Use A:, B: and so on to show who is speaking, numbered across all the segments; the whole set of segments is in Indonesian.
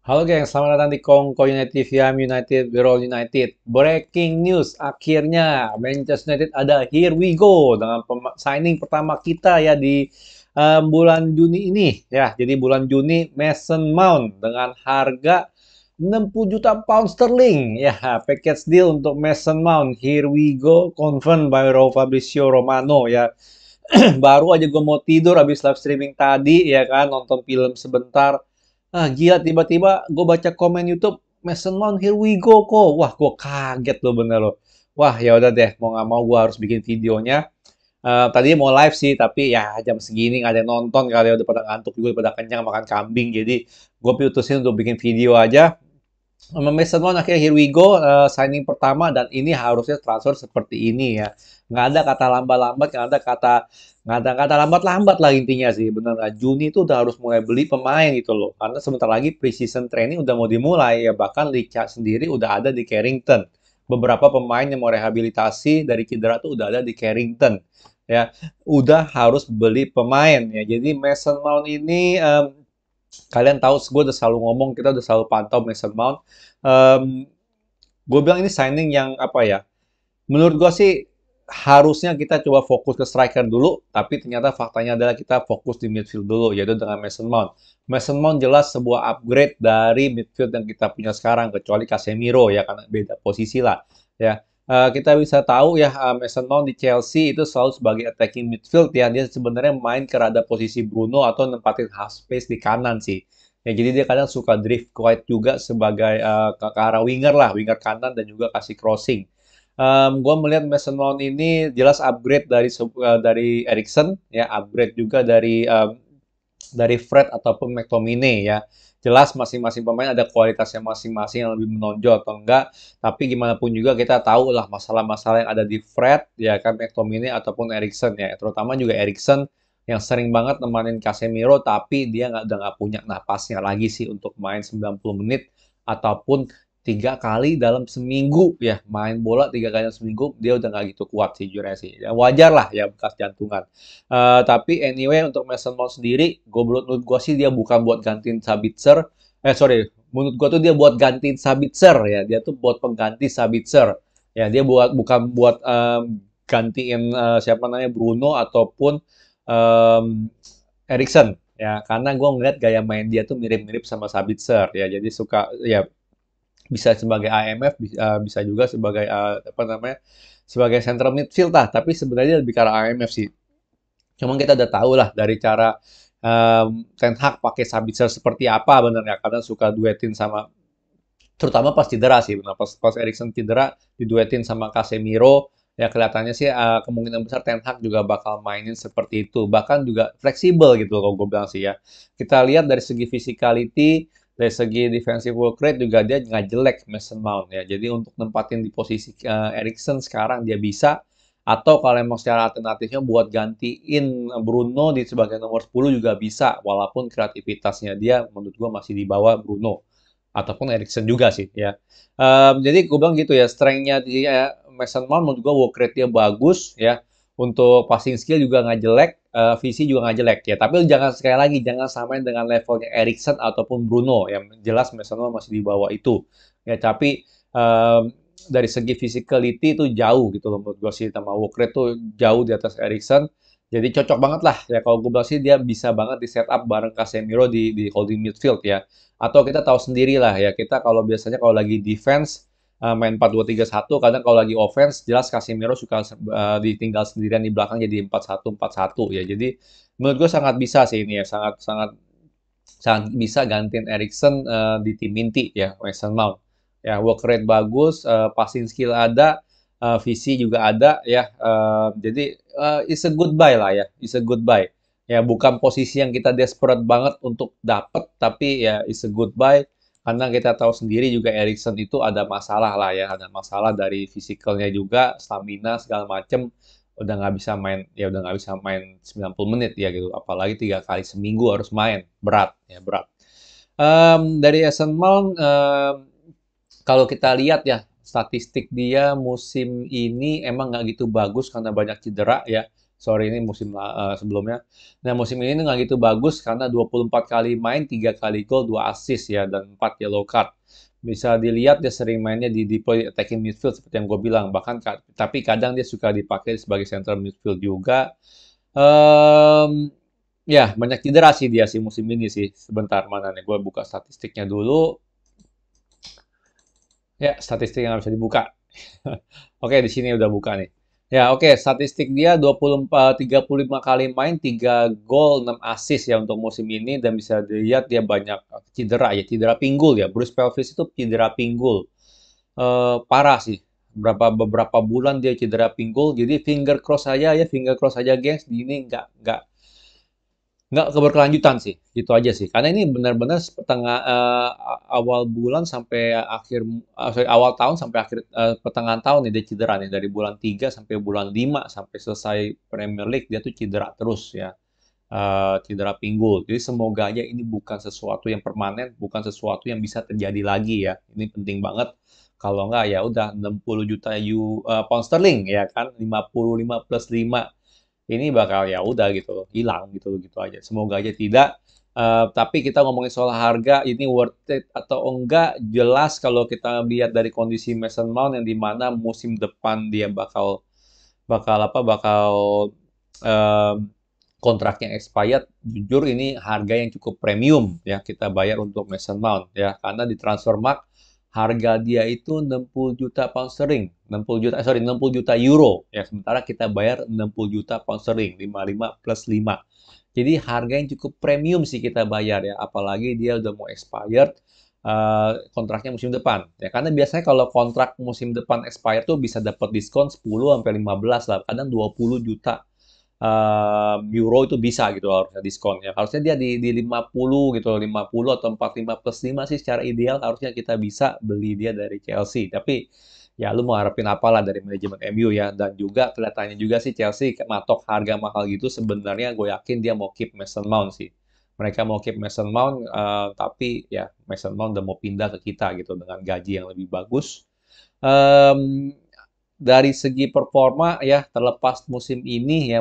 A: Halo geng, selamat datang di Kongko United via United, We're All United. Breaking news, akhirnya Manchester United ada Here We Go dengan signing pertama kita ya di bulan Juni ini ya. Jadi bulan Juni Mason Mount dengan harga 60 juta pound sterling ya, package deal untuk Mason Mount. Here we go, confirmed by Fabrizio Romano ya. Baru aja gue mau tidur habis live streaming tadi ya kan, nonton film sebentar. Ah, gila tiba-tiba gue baca komen YouTube Mason Mount here we go kok. Wah, gue kaget loh bener loh. Wah, ya udah deh, mau nggak mau gue harus bikin videonya. Tadi mau live sih, tapi ya jam segini nggak ada yang nonton kali ya udah pada ngantuk juga, udah pada kenyang makan kambing. Jadi gue putusin untuk bikin video aja. Mason Mount akhirnya here we go, signing pertama dan ini harusnya transfer seperti ini ya. Nggak ada kata lambat-lambat, nggak ada kata lambat-lambat lah intinya sih. Bener nggak? Juni itu udah harus mulai beli pemain gitu loh. Karena sebentar lagi preseason training udah mau dimulai ya. Bahkan Licha sendiri udah ada di Carrington. Beberapa pemain yang mau rehabilitasi dari cedera tuh udah ada di Carrington. Ya, udah harus beli pemain ya. Jadi Mason Mount ini kalian tahu, gue udah selalu ngomong, kita udah selalu pantau Mason Mount. Um, gue bilang ini signing yang apa ya? Menurut gue sih harusnya kita coba fokus ke striker dulu, tapi ternyata faktanya adalah kita fokus di midfield dulu, yaitu dengan Mason Mount. Mason Mount jelas sebuah upgrade dari midfield yang kita punya sekarang, kecuali Casemiro ya, karena beda posisi lah. Ya, kita bisa tahu ya, Mason Mount di Chelsea itu selalu sebagai attacking midfield ya, dia sebenarnya main ke rada posisi Bruno atau nempatin half space di kanan sih. Ya, jadi dia kadang suka drift wide juga sebagai ke arah winger lah, winger kanan dan juga kasih crossing. Gue melihat Mason Mount ini jelas upgrade dari Eriksen ya, upgrade juga dari Fred ataupun McTominay ya. Jelas masing-masing pemain ada kualitasnya masing-masing yang lebih menonjol atau enggak. Tapi gimana pun juga kita tahu lah masalah-masalah yang ada di Fred ya kan, McTominay ataupun Eriksen ya. Terutama juga Eriksen yang sering banget nemanin Casemiro tapi dia udah nggak punya napasnya lagi sih untuk main 90 menit ataupun 3 kali dalam seminggu ya, main bola 3 kali dalam seminggu dia udah nggak gitu kuat sih jujurnya sih. Ya, wajar lah ya bekas jantungan. Tapi anyway untuk Mason Mount sendiri, menurut gue sih dia bukan buat gantiin Sabitzer. Sorry, menurut gue tuh dia buat gantiin Sabitzer ya. Dia tuh buat pengganti Sabitzer. Ya, dia bukan buat gantiin siapa namanya Bruno ataupun um, Eriksen ya. Karena gue ngeliat gaya main dia tuh mirip-mirip sama Sabitzer ya. Jadi suka ya bisa sebagai AMF, bisa juga sebagai apa namanya sebagai central midfield lah. Tapi sebenarnya lebih ke arah AMF sih. Cuman kita udah tahu lah dari cara Ten Hag pakai Sabitzer seperti apa benernya. Kadang suka duetin sama, terutama pas cedera sih. Benar, pas Eriksen cedera, diduetin sama Casemiro. Ya kelihatannya sih kemungkinan besar Ten Hag juga bakal mainin seperti itu. Bahkan juga fleksibel gitu kalau gue bilang sih ya. Kita lihat dari segi physicality, dari segi defensive work rate juga dia nggak jelek Mason Mount ya. Jadi untuk nempatin di posisi Eriksen sekarang dia bisa, atau kalau emang secara alternatifnya buat gantiin Bruno di sebagai nomor 10 juga bisa, walaupun kreativitasnya dia menurut gua masih di bawah Bruno ataupun Eriksen juga sih ya. Jadi gue bilang gitu ya, strength-nya di Mason Mount menurut gue work rate dia bagus ya. Untuk passing skill juga nggak jelek, visi juga nggak jelek ya. Tapi jangan, sekali lagi jangan samain dengan levelnya Eriksen ataupun Bruno. Yang jelas Mason Mount masih di bawah itu. Ya, tapi dari segi physicality itu jauh gitu loh menurut gue sih, sama work rate tuh jauh di atas Eriksen. Jadi cocok banget lah ya, kalau gue bilang sih dia bisa banget di setup bareng Casemiro di holding midfield ya. Atau kita tahu sendiri lah ya, kita kalau biasanya kalau lagi defense main 4-2-3-1, kadang kalau lagi offense jelas Casemiro suka ditinggal sendirian di belakang jadi 4-1-4-1 ya. Jadi menurut gue sangat bisa sih ini ya, sangat sangat sangat bisa gantiin Eriksen di tim inti ya, Mason Mount. Ya, work rate bagus, passing skill ada, visi juga ada ya. Jadi it's a good buy lah ya, it's a good buy. Ya, bukan posisi yang kita desperate banget untuk dapet, tapi ya it's a good buy. Karena kita tahu sendiri juga Eriksen itu ada masalah lah ya, ada masalah dari fisikalnya juga, stamina segala macem, udah nggak bisa main 90 menit ya gitu, apalagi 3 kali seminggu harus main, berat ya, berat. Dari Mason Mount, kalau kita lihat ya statistik dia musim ini emang nggak gitu bagus karena banyak cedera ya. Sorry, ini sebelumnya. Nah, musim ini nggak gitu bagus karena 24 kali main, 3 kali gol, 2 assist ya, dan 4 yellow card. Bisa dilihat dia sering mainnya di deploy attacking midfield seperti yang gue bilang. Bahkan tapi kadang dia suka dipakai sebagai central midfield juga. Ya, banyak cedera sih dia sih musim ini sih. Sebentar, mana nih? Gue buka statistiknya dulu. Ya, statistik yang bisa dibuka. Oke, di sini udah buka nih. Ya, oke, statistik dia 35 kali main, 3 gol, 6 assist ya untuk musim ini dan bisa dilihat dia banyak cedera ya, cedera pinggul ya. Bruce Pelvis itu cedera pinggul. Parah sih. Beberapa bulan dia cedera pinggul. Jadi finger cross aja, gengs. Ini nggak keberkelanjutan sih, itu aja sih. Karena ini benar-benar awal bulan sampai awal tahun sampai akhir pertengahan tahun nih dia cedera nih dari bulan 3 sampai bulan 5 sampai selesai Premier League dia tuh cedera terus ya. Cedera pinggul. Jadi semoga aja ini bukan sesuatu yang permanen, bukan sesuatu yang bisa terjadi lagi ya. Ini penting banget. Kalau nggak ya udah 60 juta pound sterling ya kan, 55 plus 5 ini bakal ya udah gitu loh, hilang gitu gitu aja. Semoga aja tidak. Tapi kita ngomongin soal harga, ini worth it atau enggak, jelas kalau kita lihat dari kondisi Mason Mount yang dimana musim depan dia bakal bakal apa bakal em, kontraknya expired. Jujur ini harga yang cukup premium ya kita bayar untuk Mason Mount ya karena di Transfermarkt harga dia itu 60 juta pound sterling, 60 juta, 60 juta euro ya, sementara kita bayar 60 juta pound sterling, 55 plus 5. Jadi harga yang cukup premium sih kita bayar ya, apalagi dia udah mau expired kontraknya musim depan. Ya karena biasanya kalau kontrak musim depan expired tuh bisa dapat diskon 10 sampai 15 lah, kadang 20 juta euro itu bisa gitu harusnya diskonnya. Harusnya dia di 50 gitu, 50 atau 45 plus 5 sih secara ideal harusnya kita bisa beli dia dari Chelsea. Tapi ya lu mau harapin apalah dari manajemen MU ya. Dan juga kelihatannya juga sih Chelsea matok harga mahal gitu sebenarnya gue yakin dia mau keep Mason Mount sih. Mereka mau keep Mason Mount, tapi ya Mason Mount udah mau pindah ke kita gitu dengan gaji yang lebih bagus. Em, dari segi performa ya terlepas musim ini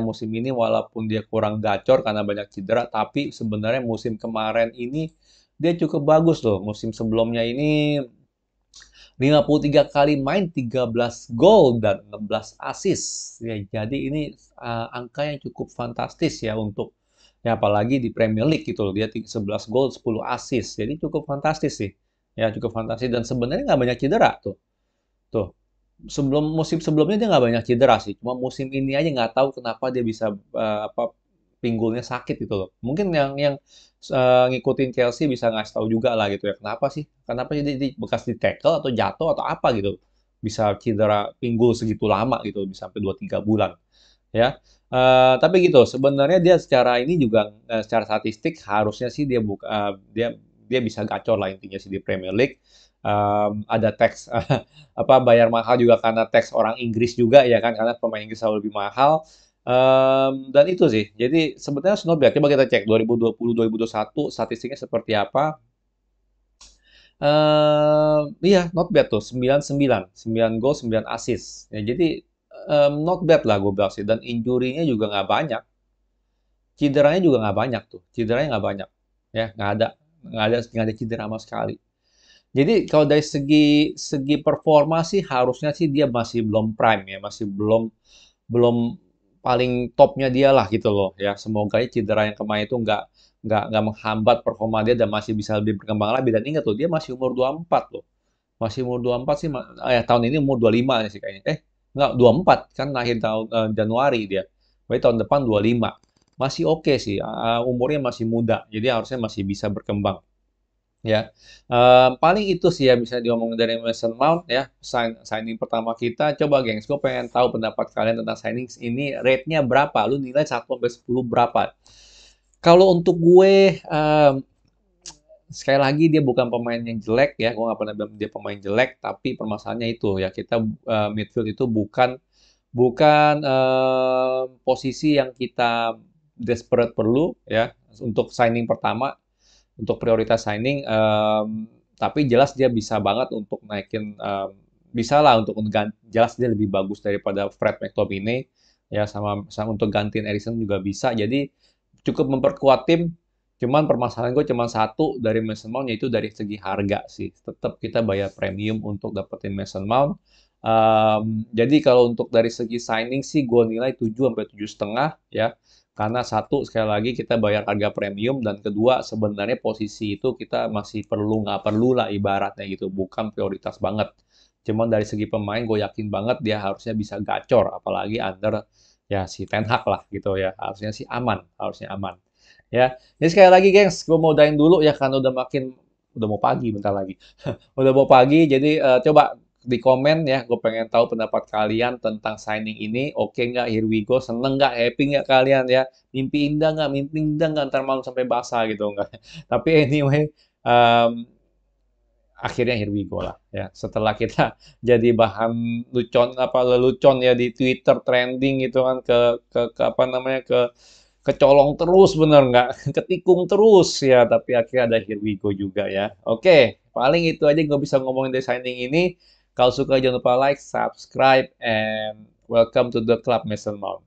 A: walaupun dia kurang gacor karena banyak cedera tapi sebenarnya musim kemarin ini dia cukup bagus loh. Musim sebelumnya ini 53 kali main, 13 gol dan 16 assist. Ya, jadi ini angka yang cukup fantastis ya untuk ya apalagi di Premier League gitu loh. Dia 11 gol, 10 assist. Jadi cukup fantastis sih. Ya cukup fantastis dan sebenarnya nggak banyak cedera tuh. Tuh, musim sebelumnya dia nggak banyak cedera sih. Cuma musim ini aja nggak tahu kenapa dia bisa pinggulnya sakit gitu loh. Mungkin yang ngikutin Chelsea bisa ngasih tahu juga lah gitu ya. Kenapa sih? Kenapa sih dia bekas di tackle atau jatuh atau apa gitu? Bisa cedera pinggul segitu lama gitu, bisa sampai 2 3 bulan ya. Tapi gitu, sebenarnya dia secara ini juga secara statistik harusnya sih dia dia bisa gacor lah intinya sih di Premier League. Ada tax apa bayar mahal juga karena tax orang Inggris juga ya kan karena pemain Inggris selalu lebih mahal. Dan itu sih. Jadi sebenarnya not bad. Coba kita cek 2020 2021 statistiknya seperti apa. Iya, not bad tuh. 9 gol, 9 assist. Ya, jadi not bad lah gue bilang sih. Dan injury-nya juga nggak banyak. Cederanya juga nggak banyak tuh. Cederanya nggak banyak. Ya, nggak ada cedera sama sekali. Jadi kalau dari segi segi performa sih harusnya sih dia masih belum prime ya, masih belum belum paling topnya dia lah gitu loh ya. Semoga aja cedera yang kemarin itu nggak menghambat performa dia dan masih bisa lebih berkembang lagi. Dan ingat tuh dia masih umur 24 loh. Masih umur 24 sih, tahun ini umur 25 sih kayaknya. Nggak, 24 kan lahir tahun Januari dia. Berarti tahun depan 25. Masih oke sih, umurnya masih muda. Jadi harusnya masih bisa berkembang. Ya, paling itu sih ya bisa diomongin dari Mason Mount ya. Signing pertama kita. Coba gengs, gue pengen tahu pendapat kalian tentang signing ini. Rate-nya berapa? Lu nilai 1 sampai 10 berapa? Kalau untuk gue, sekali lagi dia bukan pemain yang jelek ya. Gue nggak pernah bilang dia pemain jelek. Tapi permasalahannya itu ya kita midfield itu bukan bukan posisi yang kita desperate perlu ya untuk signing pertama untuk prioritas signing, tapi jelas dia bisa banget untuk naikin, bisa lah untuk jelas dia lebih bagus daripada Fred McTominay, ya sama untuk gantiin Eriksen juga bisa. Jadi cukup memperkuat tim. Cuman permasalahan gue cuma satu dari Mason Mount, yaitu dari segi harga sih. Tetap kita bayar premium untuk dapetin Mason Mount. Jadi kalau untuk dari segi signing sih gue nilai 7 sampai 7,5 ya. Karena satu, sekali lagi kita bayar harga premium, dan kedua sebenarnya posisi itu kita masih perlu nggak perlu lah ibaratnya gitu, bukan prioritas banget. Cuman dari segi pemain gue yakin banget dia harusnya bisa gacor, apalagi under ya si Ten Hag lah gitu ya. Harusnya sih aman, harusnya aman. Ya, jadi sekali lagi gengs, gue mau udahin dulu ya karena udah mau pagi bentar lagi. Udah mau pagi, jadi coba di komen ya, gue pengen tahu pendapat kalian tentang signing ini. Oke nggak, here we go, seneng nggak, happy nggak kalian ya? Mimpi indah nggak ntar malam sampai basah gitu nggak? Tapi anyway, em, akhirnya here we go lah ya. Setelah kita jadi bahan lelucon ya di Twitter trending gitu kan, ke apa namanya, kecolong terus, bener nggak? Ketikung terus ya, tapi akhirnya ada here we go juga ya. Oke, paling itu aja gue bisa ngomongin dari signing ini. Kalau suka jangan lupa like, subscribe, and welcome to the club, Mason Mount.